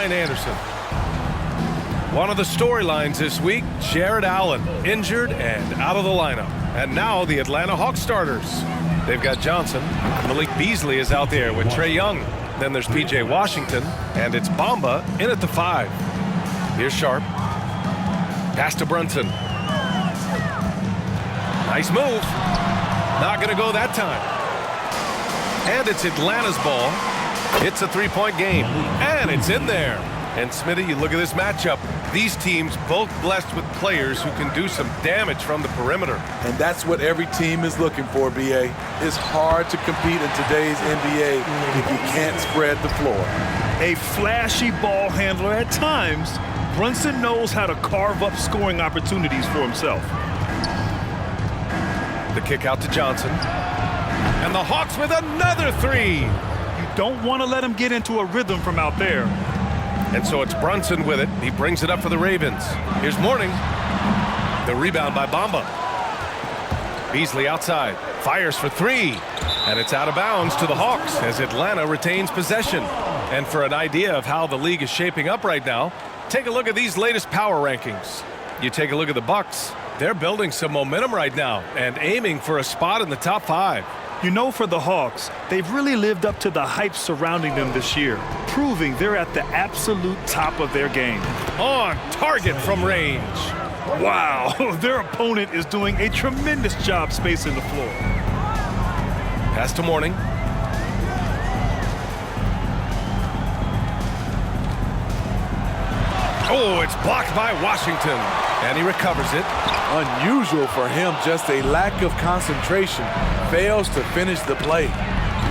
Ryan Anderson. One of the storylines this week, Jared Allen, injured and out of the lineup. And now the Atlanta Hawks starters. They've got Johnson. Malik Beasley is out there with Trae Young. Then there's P.J. Washington, and it's Bamba in at the 5. Here's Sharp. Pass to Brunson. Nice move. Not going to go that time. And it's Atlanta's ball. It's a three-point game, and it's in there. And Smitty, you look at this matchup. These teams both blessed with players who can do some damage from the perimeter. And that's what every team is looking for, B.A. It's hard to compete in today's NBA if you can't spread the floor. A flashy ball handler at times, Brunson knows how to carve up scoring opportunities for himself. The kick out to Johnson. And the Hawks with another 3. You don't want to let him get into a rhythm from out there. And so it's Brunson with it. He brings it up for the Ravens. Here's Mourning. The rebound by Bamba. Beasley outside. Fires for 3. And it's out of bounds to the Hawks as Atlanta retains possession. And for an idea of how the league is shaping up right now, take a look at these latest power rankings. You take a look at the Bucks. They're building some momentum right now and aiming for a spot in the top 5. You know, for the Hawks, they've really lived up to the hype surrounding them this year, proving they're at the absolute top of their game. On target from range. Wow, their opponent is doing a tremendous job spacing the floor. Pass to Mourning. Oh, it's blocked by Washington, and he recovers it. Unusual for him, just a lack of concentration. Fails to finish the play.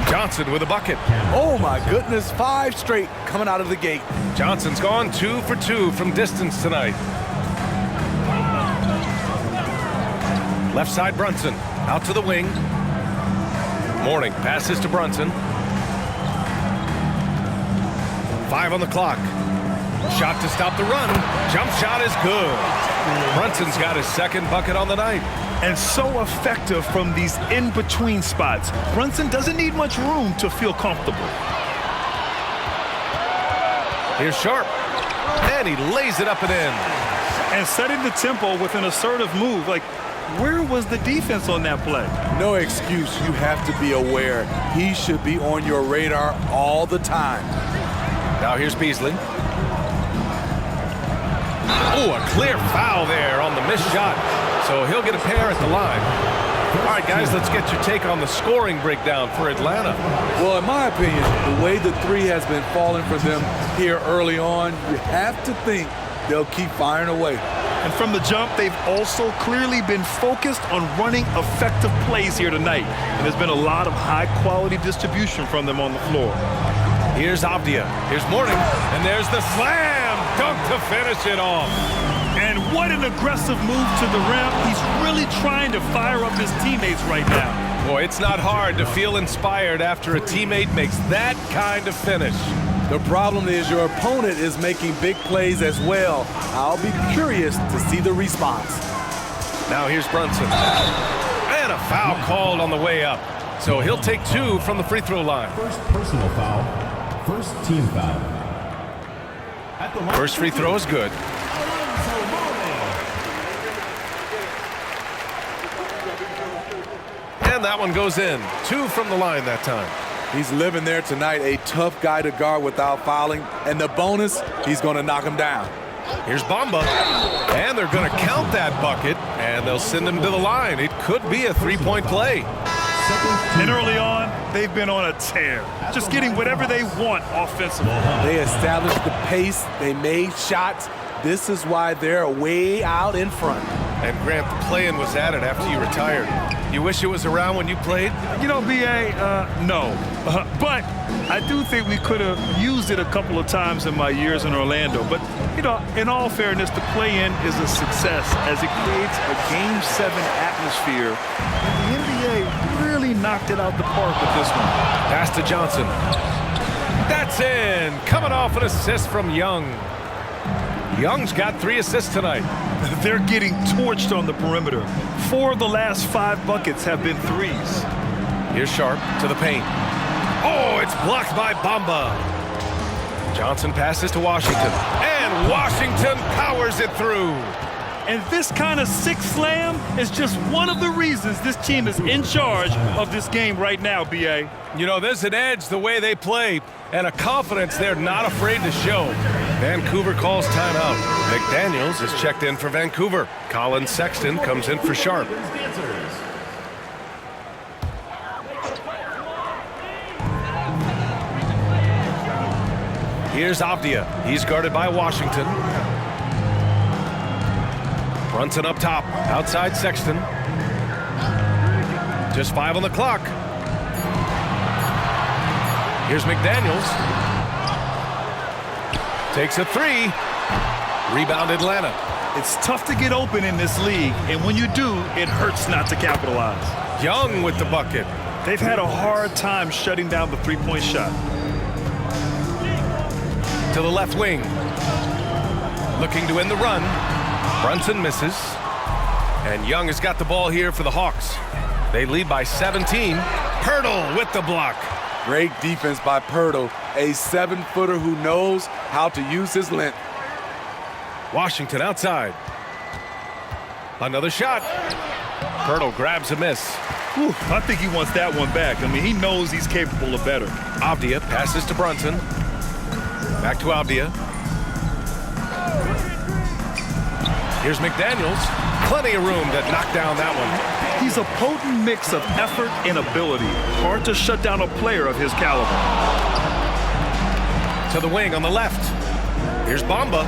Johnson with a bucket. Oh my goodness, 5 straight coming out of the gate. Johnson's gone 2 for 2 from distance tonight. Left side Brunson, out to the wing. Mourning passes to Brunson. 5 on the clock. Shot to stop the run. Jump shot is good. Brunson's got his 2nd bucket on the night. And so effective from these in-between spots. Brunson doesn't need much room to feel comfortable. Here's Sharp. And he lays it up and in. And setting the tempo with an assertive move. Like, where was the defense on that play? No excuse. You have to be aware. He should be on your radar all the time. Now here's Beasley. Oh, a clear foul there on the missed shot. So he'll get a pair at the line. All right, guys, let's get your take on the scoring breakdown for Atlanta. Well, in my opinion, the way the 3 has been falling for them here early on, you have to think they'll keep firing away. And from the jump, they've also clearly been focused on running effective plays here tonight. And there's been a lot of high-quality distribution from them on the floor. Here's Avdia. Here's Mourning. And there's the slam dunk to finish it off. And what an aggressive move to the rim. He's really trying to fire up his teammates right now. Boy, it's not hard to feel inspired after a teammate makes that kind of finish. The problem is your opponent is making big plays as well. I'll be curious to see the response. Now here's Brunson. And a foul called on the way up. So he'll take 2 from the free throw line. First personal foul. First team foul. First free throw is good. And that one goes in. 2 from the line that time. He's living there tonight, a tough guy to guard without fouling. And the bonus, he's going to knock him down. Here's Bamba. And they're going to count that bucket, and they'll send him to the line. It could be a 3-point play. And early on, they've been on a tear, just getting whatever they want offensively. They established the pace. They made shots. This is why they're way out in front. And Grant, the play-in was added after you retired. You wish it was around when you played? You know, B.A., no. But I do think we could have used it a couple of times in my years in Orlando. But, you know, in all fairness, the play-in is a success as it creates a Game 7 atmosphere. And the NBA really knocked it out the park with this one. Pass to Johnson. That's in. Coming off an assist from Young. Young's got 3 assists tonight. They're getting torched on the perimeter. 4 of the last 5 buckets have been threes. Here's Sharp to the paint. Oh, it's blocked by Bamba. Johnson passes to Washington, and Washington powers it through. And this kind of six slam is just one of the reasons this team is in charge of this game right now, B.A. You know, there's an edge the way they play and a confidence they're not afraid to show. Vancouver calls timeout. McDaniels is checked in for Vancouver. Colin Sexton comes in for Sharp. Here's Avdia. He's guarded by Washington. Brunson up top, outside Sexton. Just 5 on the clock. Here's McDaniels. Takes a 3. Rebound Atlanta. It's tough to get open in this league, and when you do, it hurts not to capitalize. Young with the bucket. They've had a hard time shutting down the three-point shot. To the left wing. Looking to end the run. Brunson misses. And Young has got the ball here for the Hawks. They lead by 17. Pirtle with the block. Great defense by Pirtle, a 7-footer who knows how to use his length. Washington outside. Another shot. Pirtle grabs a miss. Whew, I think he wants that one back. I mean, he knows he's capable of better. Avdia passes to Brunson. Back to Avdia. Here's McDaniels. Plenty of room to knock down that one. He's a potent mix of effort and ability. Hard to shut down a player of his caliber. To the wing on the left. Here's Bamba.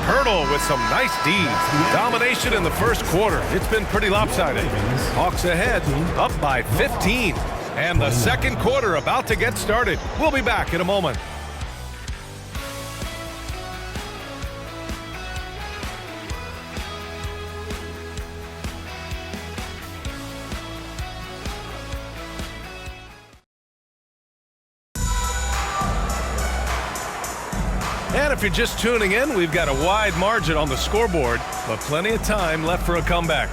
Pirtle with some nice D's. Domination in the first quarter. It's been pretty lopsided. Hawks ahead, up by 15. And the second quarter about to get started. We'll be back in a moment. And if you're just tuning in, we've got a wide margin on the scoreboard, but plenty of time left for a comeback.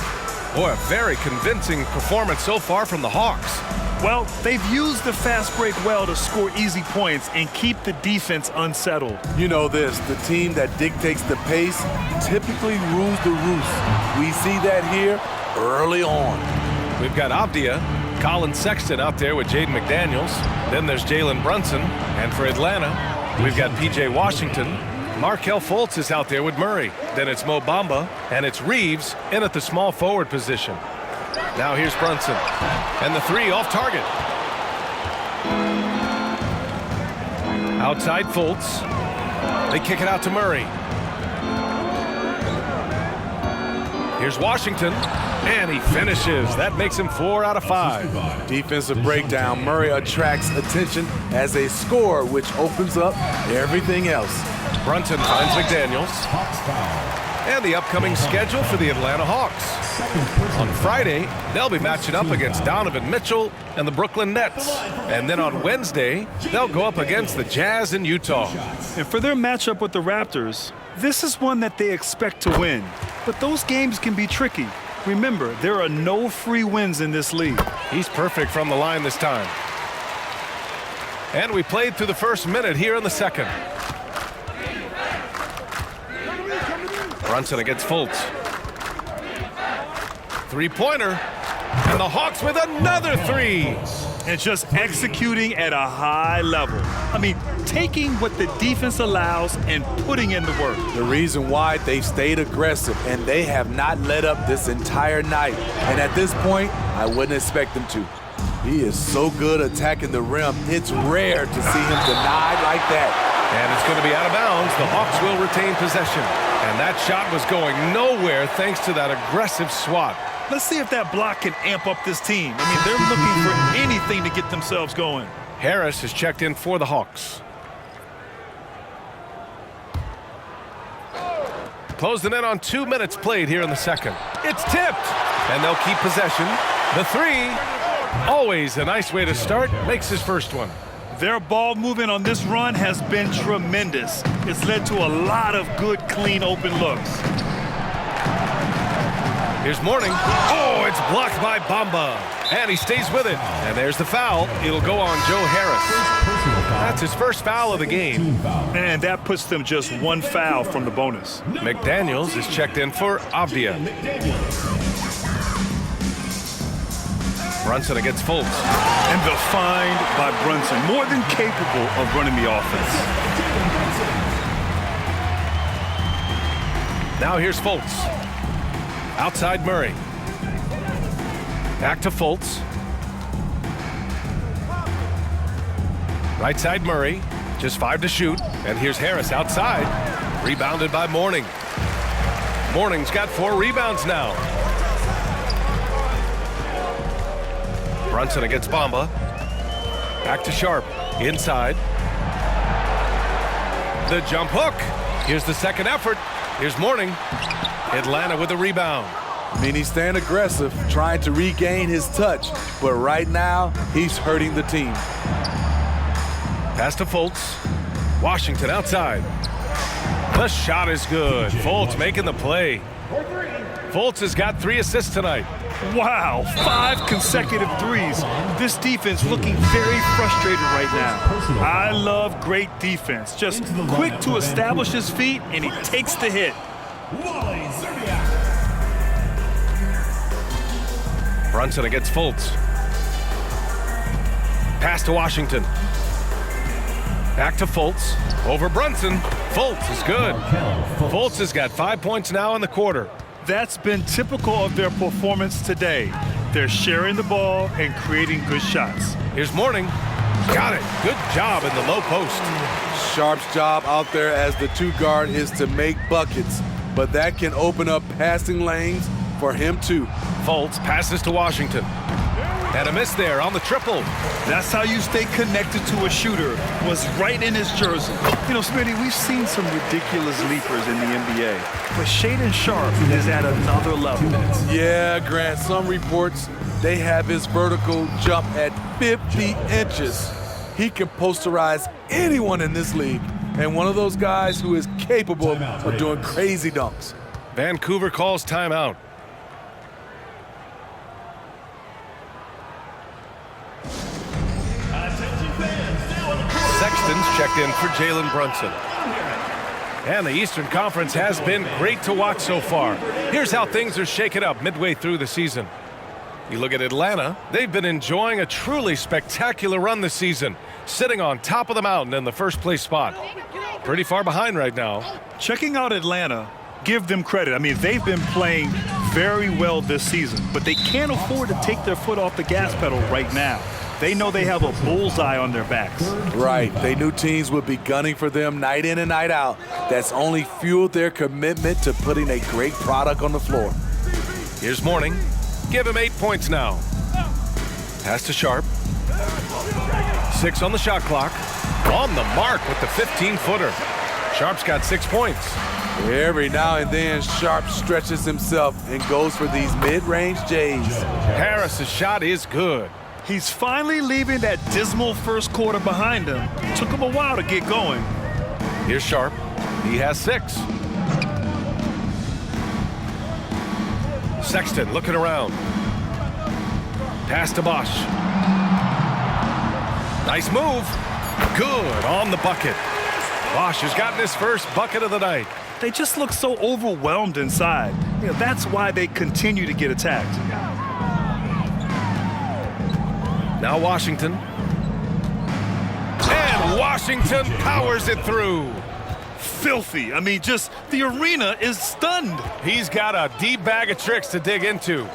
Boy, a very convincing performance so far from the Hawks. Well, they've used the fast break well to score easy points and keep the defense unsettled. You know this, the team that dictates the pace typically rules the roost. We see that here early on. We've got Avdia, Colin Sexton out there with Jaden McDaniels. Then there's Jalen Brunson. And for Atlanta, we've got P.J. Washington. Markelle Fultz is out there with Murray. Then it's Mo Bamba, and it's Reeves in at the small forward position. Now here's Brunson. And the 3 off target. Outside Fultz. They kick it out to Murray. Here's Washington. And he finishes. That makes him 4 out of 5. Defensive breakdown. Murray attracts attention as a scorer, which opens up everything else. Brunson finds McDaniels. And the upcoming schedule for the Atlanta Hawks. On Friday, they'll be matching up against Donovan Mitchell and the Brooklyn Nets. And then on Wednesday, they'll go up against the Jazz in Utah. And for their matchup with the Raptors, this is one that they expect to win. But those games can be tricky. Remember, there are no free wins in this league. He's perfect from the line this time. And we played through the first minute here in the second. Brunson against Fultz. Three-pointer. And the Hawks with another 3. And just executing at a high level. I mean, taking what the defense allows and putting in the work. The reason why they've stayed aggressive and they have not let up this entire night. And at this point, I wouldn't expect them to. He is so good attacking the rim. It's rare to see him denied like that. And it's going to be out of bounds. The Hawks will retain possession. And that shot was going nowhere thanks to that aggressive swat. Let's see if that block can amp up this team. I mean, they're looking for anything to get themselves going. Harris is checked in for the Hawks. Closing in on 2 minutes played here in the second. It's tipped, and they'll keep possession. The 3, always a nice way to start, makes his first one. Their ball movement on this run has been tremendous. It's led to a lot of good, clean, open looks. Here's Mourning. Oh, it's blocked by Bamba. And he stays with it. And there's the foul. It'll go on Joe Harris. That's his first foul of the game. And that puts them just one foul from the bonus. McDaniels is checked in for Avdia. Brunson against Fultz. And the find by Brunson, more than capable of running the offense. Now here's Fultz. Outside Murray. Back to Fultz. Right side Murray. Just 5 to shoot. And here's Harris outside. Rebounded by Mourning. Mourning's got 4 rebounds now. Brunson against Bamba. Back to Sharp. Inside. The jump hook. Here's the second effort. Here's Mourning. Atlanta with the rebound. I mean, he's staying aggressive, trying to regain his touch. But right now, he's hurting the team. Pass to Fultz. Washington outside. The shot is good. Fultz making the play. Fultz has got 3 assists tonight. Wow, 5 consecutive threes. This defense looking very frustrated right now. I love great defense. Just quick to establish his feet, and he takes the hit. Brunson against Fultz. Pass to Washington. Back to Fultz. Over Brunson. Fultz is good. Fultz has got 5 points now in the quarter. That's been typical of their performance today. They're sharing the ball and creating good shots. Here's Mourning. Got it. Good job in the low post. Sharp's job out there as the 2 guard is to make buckets, but that can open up passing lanes for him too. Fultz passes to Washington. And a miss there on the triple. That's how you stay connected to a shooter. Was right in his jersey. You know, Smitty, we've seen some ridiculous leapers in the NBA, but Shaedon Sharp is at another level. Yeah, Grant, some reports they have his vertical jump at 50 inches. He can posterize anyone in this league, and one of those guys who is capable of doing crazy dunks. Vancouver calls timeout. Sexton's checked in for Jalen Brunson. And the Eastern Conference has been great to watch so far. Here's how things are shaken up midway through the season. You look at Atlanta, they've been enjoying a truly spectacular run this season, sitting on top of the mountain in the first place spot. Pretty far behind right now. Checking out Atlanta, give them credit. I mean, they've been playing very well this season, but they can't afford to take their foot off the gas pedal right now. They know they have a bullseye on their backs. Right. They knew teams would be gunning for them night in and night out. That's only fueled their commitment to putting a great product on the floor. Here's Mourning. Give him 8 points now. Pass to Sharp. 6 on the shot clock. On the mark with the 15-footer. Sharp's got 6 points. Every now and then, Sharp stretches himself and goes for these mid-range J's. Harris's shot is good. He's finally leaving that dismal first quarter behind him. Took him a while to get going. Here's Sharp. He has 6. Sexton looking around. Pass to Bosch. Nice move. Good on the bucket. Bosch has gotten his first bucket of the night. They just look so overwhelmed inside. You know, that's why they continue to get attacked. Now Washington. And Washington powers it through. Filthy. I mean, just the arena is stunned. He's got a deep bag of tricks to dig into.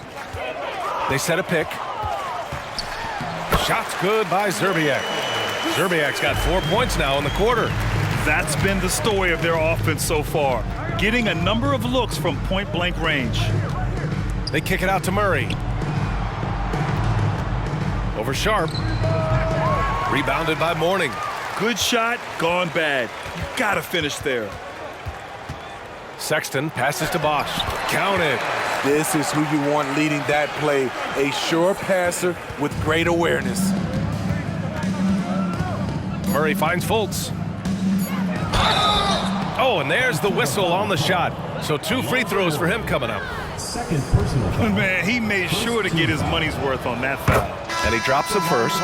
They set a pick. Shot's good by Zerbiak. Zerbiak's got 4 points now in the quarter. That's been the story of their offense so far. Getting a number of looks from point-blank range. They kick it out to Murray. Over Sharp. Rebounded by Mourning. Good shot, gone bad. You gotta finish there. Sexton passes to Bosch. Counted. This is who you want leading that play. A sure passer with great awareness. Murray finds Fultz. Oh, and there's the whistle on the shot. So 2 free throws for him coming up. Second personal foul. Man, he made sure to get his money's worth on that foul. And he drops it first.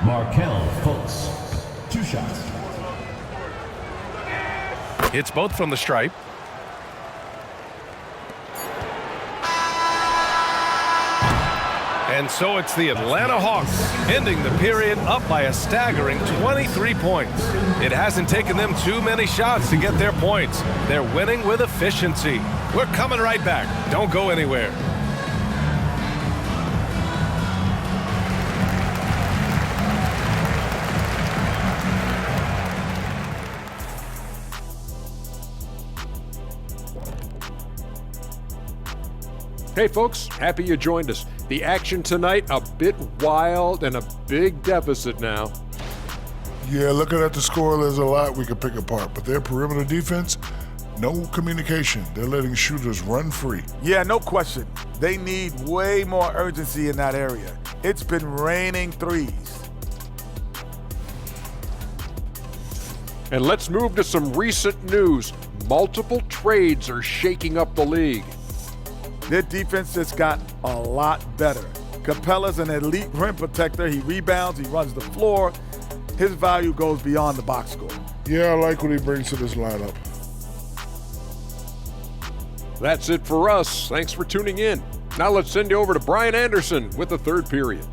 Markel Fultz. 2 shots. Hits both from the stripe. And so it's the Atlanta Hawks ending the period up by a staggering 23 points. It hasn't taken them too many shots to get their points. They're winning with efficiency. We're coming right back. Don't go anywhere. Hey folks, happy you joined us. The action tonight, a bit wild and a big deficit now. Yeah, looking at the score, there's a lot we could pick apart, but their perimeter defense, no communication. They're letting shooters run free. Yeah, no question. They need way more urgency in that area. It's been raining threes. And let's move to some recent news. Multiple trades are shaking up the league. Their defense just got a lot better. Capella's an elite rim protector. He rebounds, he runs the floor. His value goes beyond the box score. Yeah, I like what he brings to this lineup. That's it for us. Thanks for tuning in. Now let's send you over to Brian Anderson with the third period.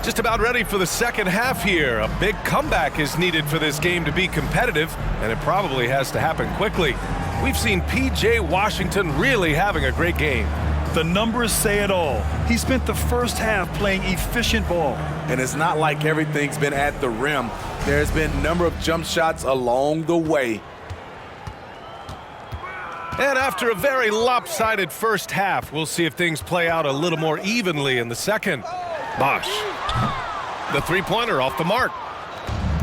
Just about ready for the second half here. A big comeback is needed for this game to be competitive, and it probably has to happen quickly. We've seen P.J. Washington really having a great game. The numbers say it all. He spent the first half playing efficient ball. And it's not like everything's been at the rim. There's been a number of jump shots along the way. And after a very lopsided first half, we'll see if things play out a little more evenly in the second. Bosh. The three-pointer off the mark.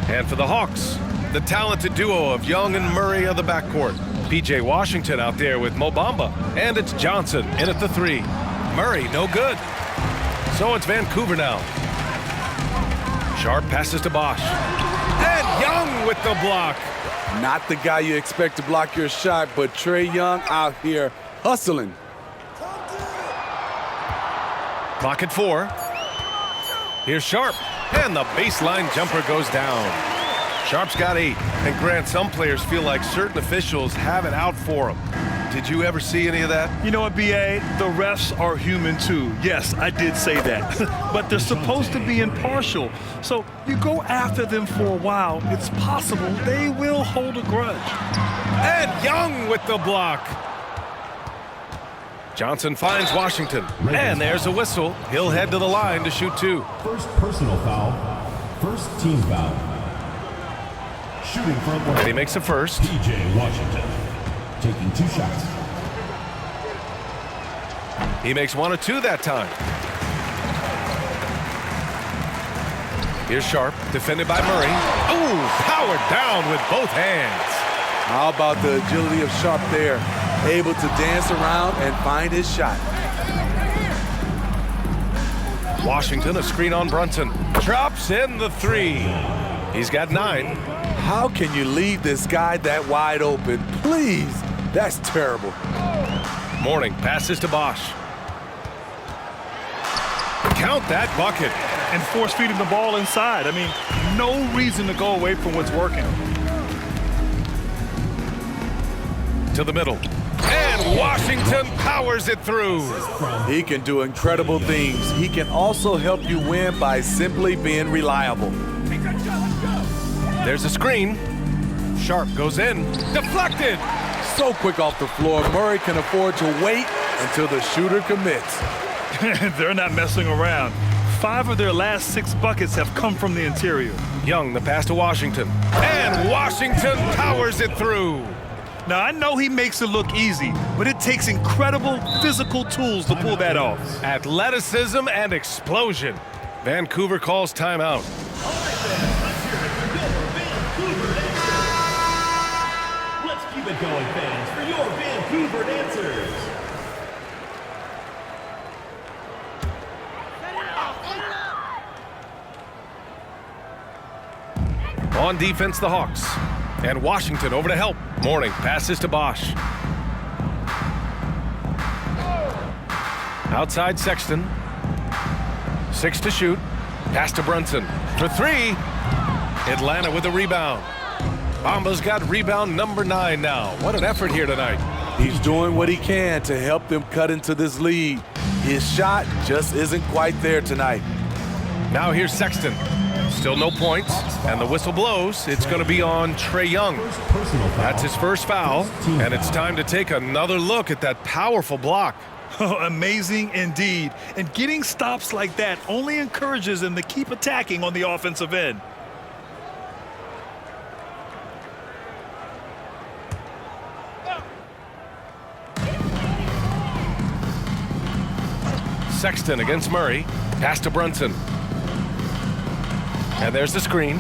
And for the Hawks, the talented duo of Young and Murray of the backcourt. P.J. Washington out there with Mo Bamba. And it's Johnson in at the three. Murray, no good. So it's Vancouver now. Sharp passes to Bosh. And Young with the block. Not the guy you expect to block your shot, but Trae Young out here hustling. Clock at 4. Here's Sharp, and the baseline jumper goes down. Sharp's got 8, and Grant, some players feel like certain officials have it out for them. Did you ever see any of that? You know what, B.A.? The refs are human too. Yes, I did say that. But they're supposed to be impartial. So you go after them for a while, it's possible they will hold a grudge. And Young with the block. Johnson finds Washington, and there's a whistle. He'll head to the line to shoot 2. First personal foul. First team foul. Shooting from And he makes a first. P.J. Washington. Taking 2 shots. He makes 1 or 2 that time. Here's Sharp, defended by Murray. Ooh, powered down with both hands. How about the agility of Sharp there? Able to dance around and find his shot. Washington, a screen on Brunson. Drops in the 3. He's got 9. How can you leave this guy that wide open? Please, that's terrible. Morning passes to Bosh. Count that bucket. And force feeding the ball inside. I mean, no reason to go away from what's working. To the middle. And Washington powers it through. He can do incredible things. He can also help you win by simply being reliable. There's a screen. Sharp goes in. Deflected. So quick off the floor, Murray can afford to wait until the shooter commits. They're not messing around. 5 of their last 6 buckets have come from the interior. Young, the pass to Washington. And Washington powers it through. Now, I know he makes it look easy, but it takes incredible physical tools to pull that off. Athleticism and explosion. Vancouver calls timeout. Let's keep it going, fans, for your Vancouver dancers. On defense, the Hawks. And Washington over to help. Mourning passes to Bosch. Outside Sexton. 6 to shoot. Pass to Brunson. For 3. Atlanta with the rebound. Bamba's got rebound number 9 now. What an effort here tonight. He's doing what he can to help them cut into this lead. His shot just isn't quite there tonight. Now here's Sexton. Still no points, and the whistle blows. It's going to be on Trae Young. That's his first foul, and it's time to take another look at that powerful block. Oh, amazing indeed. And getting stops like that only encourages them to keep attacking on the offensive end. Sexton against Murray. Pass to Brunson. And there's the screen.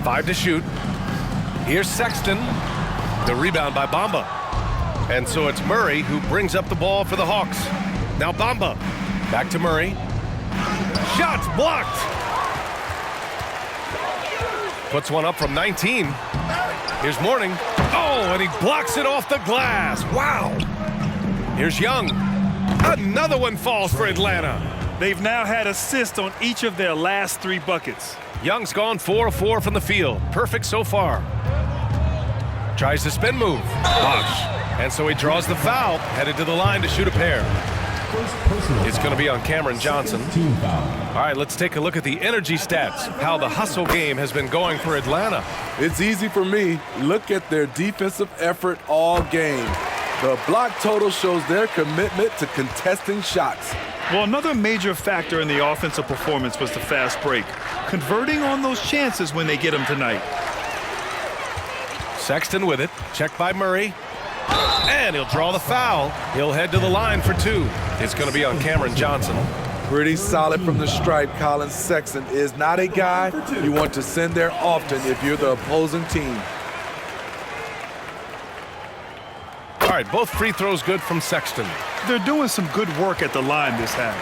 5 to shoot. Here's Sexton. The rebound by Bamba. And so it's Murray who brings up the ball for the Hawks. Now Bamba. Back to Murray. Shots blocked. Puts one up from 19. Here's Mourning. Oh, and he blocks it off the glass. Wow. Here's Young. Another one falls for Atlanta. They've now had assists on each of their last 3 buckets. Young's gone 4 of 4 from the field. Perfect so far. Tries the spin move. Bosch. And so he draws the foul, headed to the line to shoot a pair. It's going to be on Cameron Johnson. All right, let's take a look at the energy stats, how the hustle game has been going for Atlanta. It's easy for me. Look at their defensive effort all game. The block total shows their commitment to contesting shots. Well, another major factor in the offensive performance was the fast break, converting on those chances when they get them tonight. Sexton with it, checked by Murray, and he'll draw the foul. He'll head to the line for 2. It's going to be on Cameron Johnson. Pretty solid from the stripe. Colin Sexton is not a guy you want to send there often if you're the opposing team. All right, both free throws good from Sexton. They're doing some good work at the line this half.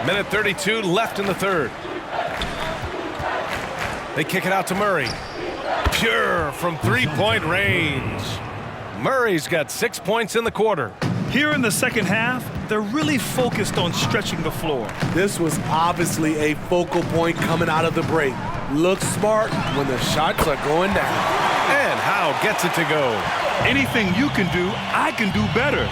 Minute 32 left in the third. They kick it out to Murray. Pure from three-point range. Murray's got 6 points in the quarter. Here in the second half, they're really focused on stretching the floor. This was obviously a focal point coming out of the break. Looks smart when the shots are going down. And Howe gets it to go. Anything you can do, I can do better.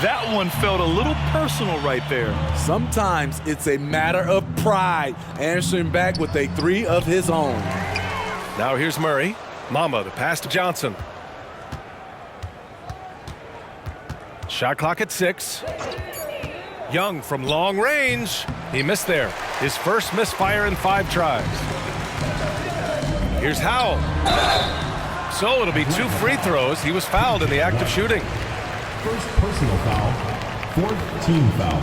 That one felt a little personal right there. Sometimes it's a matter of pride, answering back with a 3 of his own. Now here's Murray. Mamba, the pass to Johnson. Shot clock at 6. Young from long range. He missed there. His first misfire in 5 tries. Here's Howe. So it'll be 2 free throws. He was fouled in the act of shooting. First personal foul, 4th team foul.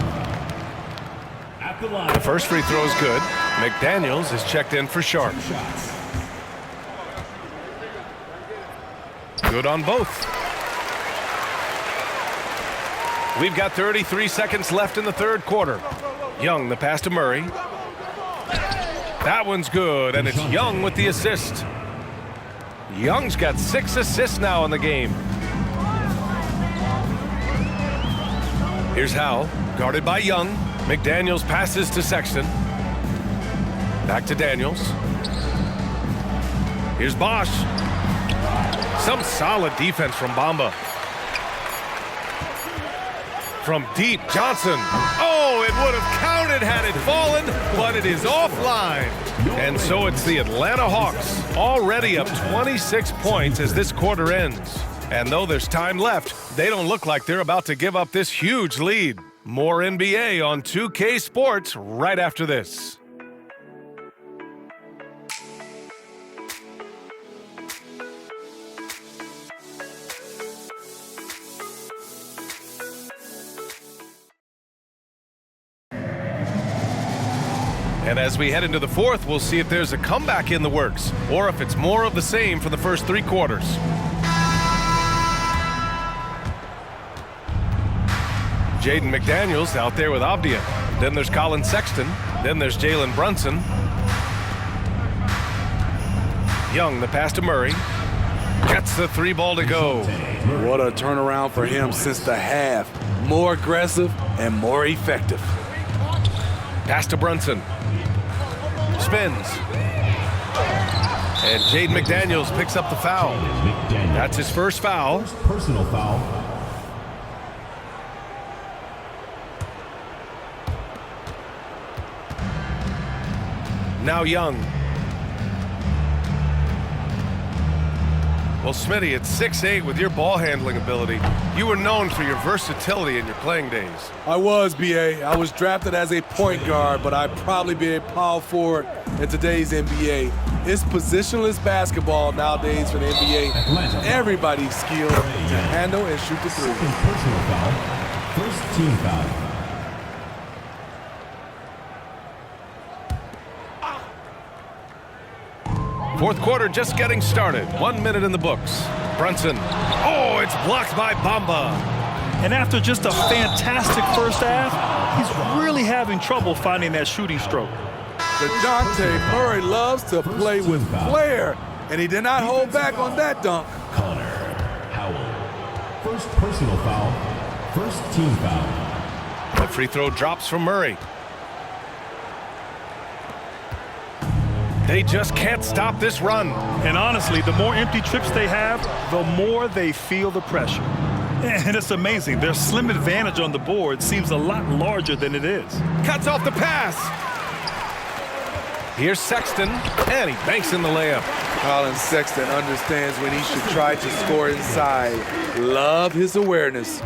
At the line. The first free throw is good. McDaniels is checked in for Sharp. Good on both. We've got 33 seconds left in the third quarter. Young, the pass to Murray. That one's good, and it's Young with the assist. Young's got 6 assists now in the game. Here's Howe, guarded by Young. McDaniels passes to Sexton. Back to Daniels. Here's Bosch. Some solid defense from Bamba. From deep, Johnson. Oh, it would have counted had it fallen, but it is offline. And so it's the Atlanta Hawks, already up 26 points as this quarter ends. And though there's time left, they don't look like they're about to give up this huge lead. More NBA on 2K Sports right after this. And as we head into the fourth, we'll see if there's a comeback in the works or if it's more of the same for the first 3 quarters. Jaden McDaniels out there with Avdia. Then there's Colin Sexton. Then there's Jalen Brunson. Young, the pass to Murray. Gets the 3 ball to go. What a turnaround for him since the half. More aggressive and more effective. Pass to Brunson. Spins. And Jaden McDaniels picks up the foul. That's his first foul. First personal foul. Now Young. Well, Smitty, at 6'8" with your ball handling ability, you were known for your versatility in your playing days. I was, B.A. I was drafted as a point guard, but I'd probably be a power forward in today's NBA. It's positionless basketball nowadays for the NBA. Everybody's skilled to handle and shoot the 3. Second personal foul. First team foul. Fourth quarter just getting started. 1 minute in the books. Brunson. Oh, it's blocked by Bamba. And after just a fantastic first half, he's really having trouble finding that shooting stroke. DeJounte Murray loves to play with flair, and he did not hold back on that dunk. Connor Howell. First personal foul. First team foul. The free throw drops from Murray. They just can't stop this run. And honestly, the more empty trips they have, the more they feel the pressure. And it's amazing. Their slim advantage on the board seems a lot larger than it is. Cuts off the pass. Here's Sexton, and he banks in the layup. Colin Sexton understands when he should try to score inside. Love his awareness.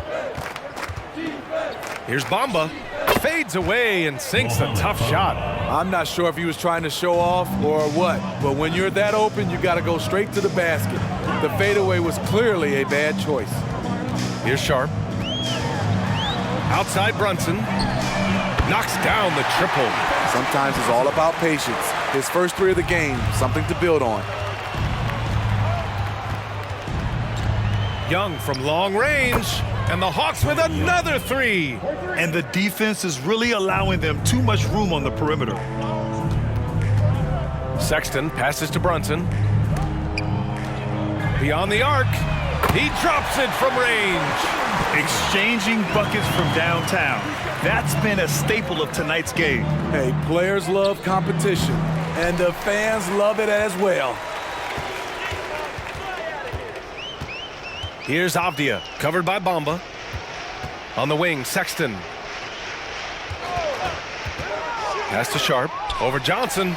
Here's Bamba. Fades away and sinks a tough shot. I'm not sure if he was trying to show off or what, but when you're that open, you got to go straight to the basket. The fadeaway was clearly a bad choice. Here's Sharp. Outside Brunson. Knocks down the triple. Sometimes it's all about patience. His first 3 of the game, something to build on. Young from long range. And the Hawks with another 3. And the defense is really allowing them too much room on the perimeter. Sexton passes to Brunson. Beyond the arc. He drops it from range. Exchanging buckets from downtown. That's been a staple of tonight's game. Hey, players love competition, and the fans love it as well. Here's Avdia, covered by Bamba. On the wing, Sexton. Pass to Sharp, over Johnson.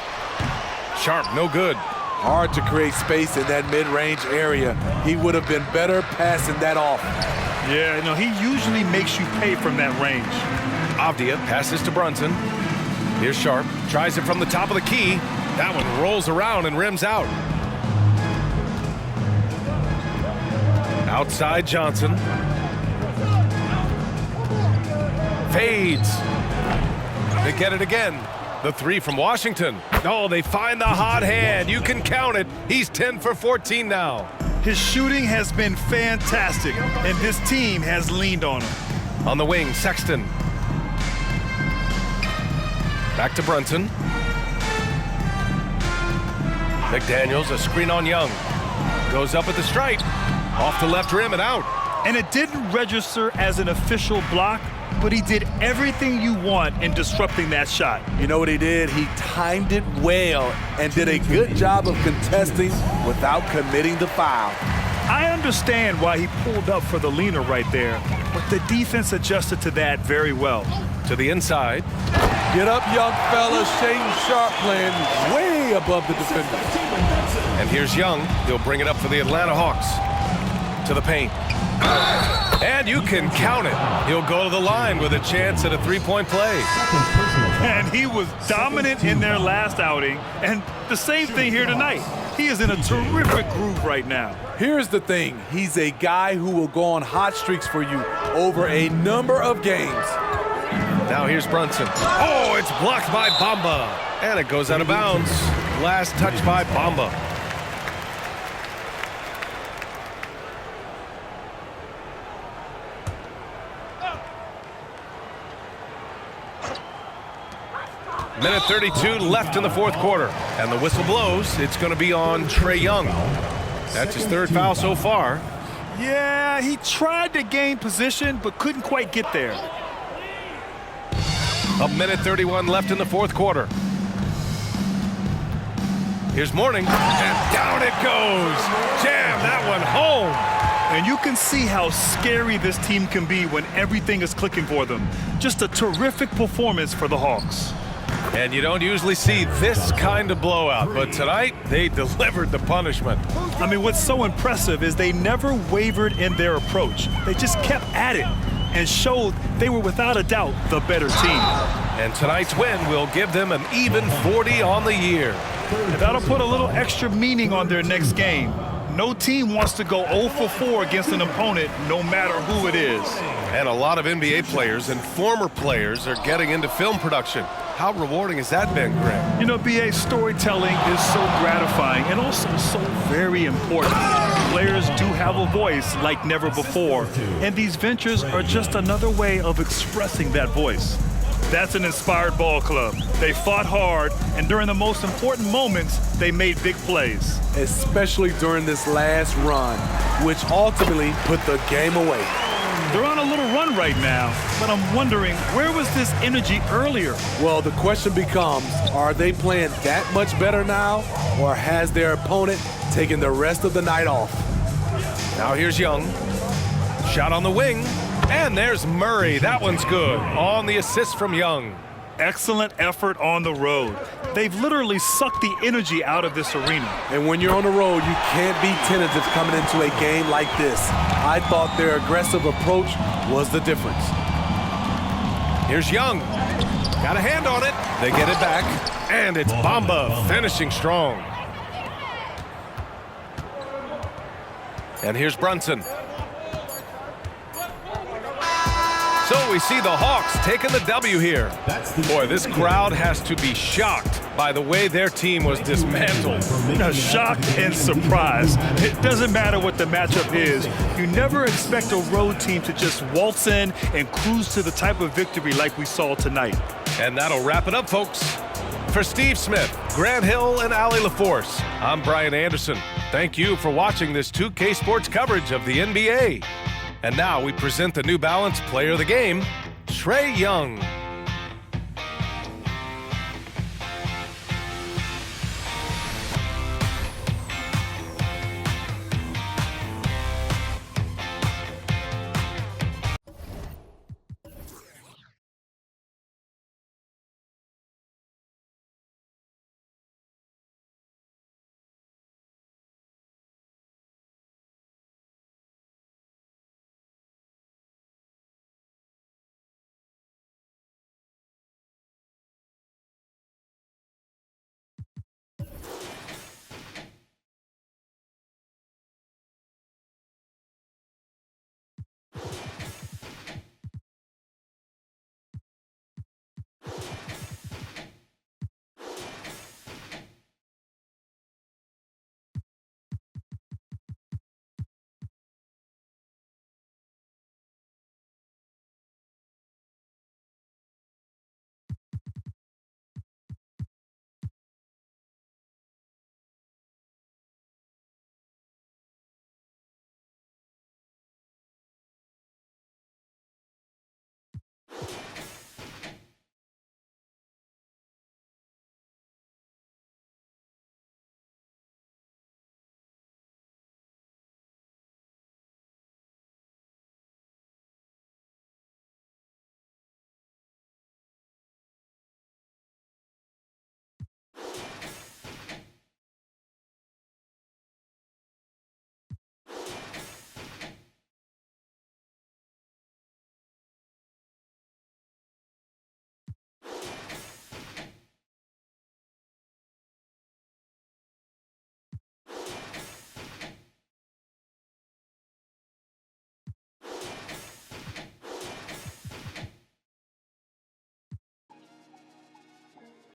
Sharp, no good. Hard to create space in that mid-range area. He would have been better passing that off. Yeah, no, he usually makes you pay from that range. Avdia passes to Brunson. Here's Sharp, tries it from the top of the key. That one rolls around and rims out. Outside Johnson. Fades. They get it again. The 3 from Washington. Oh, they find the hot hand. You can count it. He's 10 for 14 now. His shooting has been fantastic, and this team has leaned on him. On the wing, Sexton. Back to Brunson. McDaniels, a screen on Young. Goes up at the stripe. Off the left rim and out. And it didn't register as an official block, but he did everything you want in disrupting that shot. You know what he did? He timed it well and did a good job of contesting without committing the foul. I understand why he pulled up for the leaner right there, but the defense adjusted to that very well. To the inside. Get up, young fella. Shane Sharp playing way above the defender. And here's Young. He'll bring it up for the Atlanta Hawks. To the paint. And you can count it. He'll go to the line with a chance at a 3-point play. And he was dominant in their last outing, and the same thing here tonight. He is in a terrific groove right now. Here's the thing. He's a guy who will go on hot streaks for you over a number of games. Now here's Brunson. Oh, it's blocked by Bamba. And it goes out of bounds. Last touch by Bamba. Minute 32 left in the fourth quarter. And the whistle blows. It's going to be on Trae Young. That's his third foul so far. Yeah, he tried to gain position, but couldn't quite get there. A minute 31 left in the fourth quarter. Here's Mourning, and down it goes. Jam that one home. And you can see how scary this team can be when everything is clicking for them. Just a terrific performance for the Hawks. And you don't usually see this kind of blowout, but tonight they delivered the punishment. I mean, what's so impressive is they never wavered in their approach. They just kept at it and showed they were without a doubt the better team. And tonight's win will give them an even 40 on the year. And that'll put a little extra meaning on their next game. No team wants to go 0 for 4 against an opponent, no matter who it is. And a lot of NBA players and former players are getting into film production. How rewarding has that been, Greg? You know, BA, storytelling is so gratifying and also so very important. Players do have a voice like never before, and these ventures are just another way of expressing that voice. That's an inspired ball club. They fought hard, and during the most important moments, they made big plays. Especially during this last run, which ultimately put the game away. They're on a little run right now, but I'm wondering, where was this energy earlier? Well, the question becomes, are they playing that much better now, or has their opponent taken the rest of the night off? Now here's Young. Shot on the wing. And there's Murray. That one's good. On the assist from Young. Excellent effort on the road. They've literally sucked the energy out of this arena. And when you're on the road, you can't be tentative coming into a game like this. I thought their aggressive approach was the difference. Here's Young. Got a hand on it. They get it back. And it's Bamba finishing strong. And here's Brunson. So we see the Hawks taking the W here. Boy, this crowd has to be shocked by the way their team was dismantled. Shocked and surprised. It doesn't matter what the matchup is. You never expect a road team to just waltz in and cruise to the type of victory like we saw tonight. And that'll wrap it up, folks. For Steve Smith, Grant Hill, and Allie LaForce, I'm Brian Anderson. Thank you for watching this 2K Sports coverage of the NBA. And now we present the New Balance Player of the Game, Trae Young.